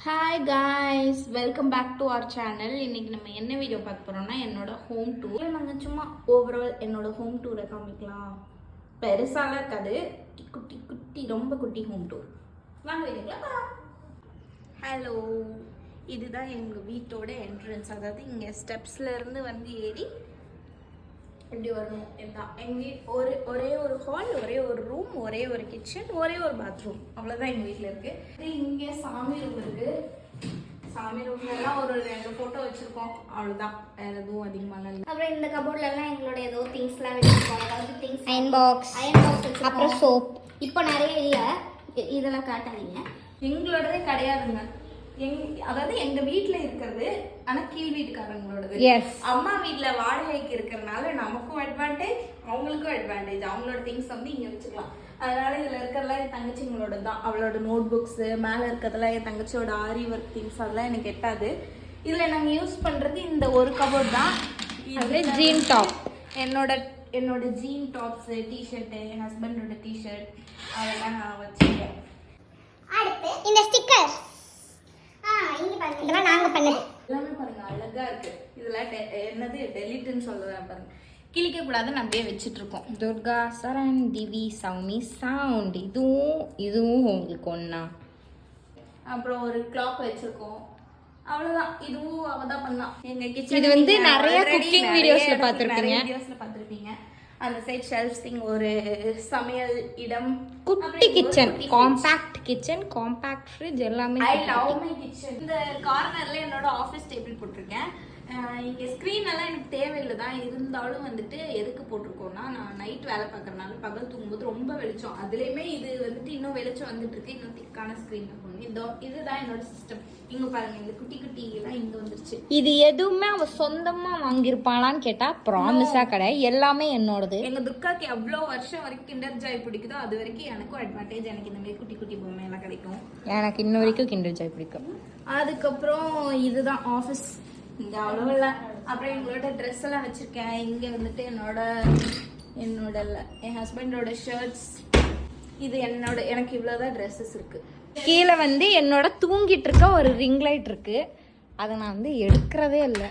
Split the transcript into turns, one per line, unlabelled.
Hi guys, welcome back to our channel. இன்னைக்கு நம்ம என்ன வீடியோ பார்க்க போறோம்னா என்னோட ஹோம் டூர். நாங்கள் சும்மா ஓவரால் என்னோட ஹோம் டூரை காமிக்கலாம். பெருசாலாம் இருக்காது, குட்டி குட்டி ரொம்ப குட்டி ஹோம் டூர். வாங்க வீடியோங்களா. ஹலோ, இதுதான் எங்கள் வீட்டோட என்ட்ரன்ஸ். அதாவது இங்கே ஸ்டெப்ஸ்லேருந்து வந்து ஏறி இப்படி வரணும். இதுதான் எங்கள் ஒரே ஒரு ஹால், ஒரே ஒரு ரூம், ஒரே ஒரு கிச்சன், ஒரே ஒரு பாத்ரூம், அவ்வளோதான் எங்கள் வீட்டில் இருக்குது. இங்கே சாமி ரூம் இருக்குது. சாமி ரூம்லாம் ஒரு 2 ஃபோட்டோ வச்சுருக்கோம், அவ்வளோதான். வேறு எதுவும் அதிகமாக இல்லை.
அப்புறம் இந்த கபோர்ட்லலாம் எங்களோட ஏதோ திங்ஸ்லாம் வச்சுருக்கோம். அதாவது திங்ஸ் அயன் பாக்ஸ் அப்புறம் சோப். இப்போ நிறைய இல்லை, இதெல்லாம் காட்டாதீங்க.
எங்களோடதே கிடையாதுங்க. அதாவது எங்க வீட்டுல இருக்கிறது, ஆனா கீழ் வீட்டுக்காரங்களோடது. அம்மா வீட்டுல வாடகைக்கு இருக்கிறதுனால நமக்கும் அட்வான்டேஜ், அவங்களுக்கும் அட்வான்டேஜ். அவங்களோட திங்ஸ் வந்து இங்க வச்சுக்கலாம். அதனால இதுல இருக்கிறதெல்லாம் என் தங்கச்சிங்களோட தான். அவளோட நோட் புக்ஸ், மேல இருக்கிறதெல்லாம் என் தங்கச்சியோட ஆரி ஒர்க் திங்ஸ், அதெல்லாம் எனக்கு எட்டாது. இதுல நாங்க யூஸ் பண்றது இந்த ஒரு கபோர்ட் தான்.
ஜீன் டாப்,
என்னோட ஜீன் டாப்ஸ், டிஷர்ட், என் ஹஸ்பண்டோட டிஷர்ட், அதெல்லாம் நான் வச்சிருக்கேன்.
அடுத்து இந்த ஸ்டிக்கர், இதெல்லாம் நாங்க பண்ணது.
எல்லாமே பாருங்க, அழகா இருக்கு. இதுல என்னது டெலிட்னு சொல்றேன் பாருங்க. கிளிக்க கூடாதுன்னு அப்படியே வச்சிட்டு இருக்கோம்.
துர்கா சரண் டிவி சவுமி சவுண்ட். இதுவும் உங்களுக்கு ஒண்ணா.
அப்புறம் ஒரு கிளாக் வச்சிருக்கோம், அவ்வளவுதான். இதுவும் அவதான் பண்ணலாம். எங்க கிச்சன்
இது வந்து நிறைய குக்கிங் வீடியோஸ்ல
பாத்துருப்பீங்க. அந்த சைட் ஷெல்ஃப் திங், ஒரு சமையல் இடம்,
குட்டி kitchen, compact kitchen, compact fridge, எல்லாமே.
I love my kitchen. இந்த கார்னர்ல என்னோட ஆஃபீஸ் டேபிள் போட்டிருக்கேன். இங்கே ஸ்க்ரீன் எல்லாம் எனக்கு தேவையில்லை தான். இருந்தாலும் வந்துட்டு எதுக்கு போட்டிருக்கோம்னா, நான் நைட் வேலை பார்க்கறதுனால பகல் தூங்கும்போது ரொம்ப வெளிச்சம். அதுலேயுமே இது வந்துட்டு இன்னும் வெளிச்சம் வந்துட்டு இருக்கு. இன்னும் திக்கான ஸ்க்ரீன் போடணும். இதுதான் என்னோட சிஸ்டம். இங்க பாருங்க, இந்த குட்டி குட்டி எல்லாம் இங்க வந்துருச்சு.
இது எதுவுமே அவ சொந்தமா வாங்கியிருப்பாளான்னு கேட்டா ப்ராமிஸா கிடையாது, எல்லாமே என்னோடது.
எங்க துர்காக்கு எவ்வளோ வருஷம் வரைக்கும் கிண்டர் ஜாய் பிடிக்குதோ அது வரைக்கும் எனக்கும் அட்வான்டேஜ். எனக்கு இந்த மாதிரி குட்டி குட்டி பொம்மை எல்லாம் கிடைக்கும்.
எனக்கு இன்ன வரைக்கும் கிண்டர் ஜாய் பிடிக்கும்.
அதுக்கப்புறம் இதுதான் ஆஃபீஸ். இங்க அவ்வளோ இல்லை. அப்புறம் எங்களோட ட்ரெஸ் எல்லாம் வச்சிருக்கேன். இங்க வந்துட்டு என் ஹஸ்பண்டோட ஷர்ட்ஸ். இது எனக்கு இவ்வளவுதான் ட்ரெஸ்ஸஸ் இருக்கு.
கீழே வந்து என்னோட தூங்கிட்டு இருக்க ஒரு ரிங் லைட் இருக்கு. அதை நான் வந்து எடுக்கிறதே இல்லை.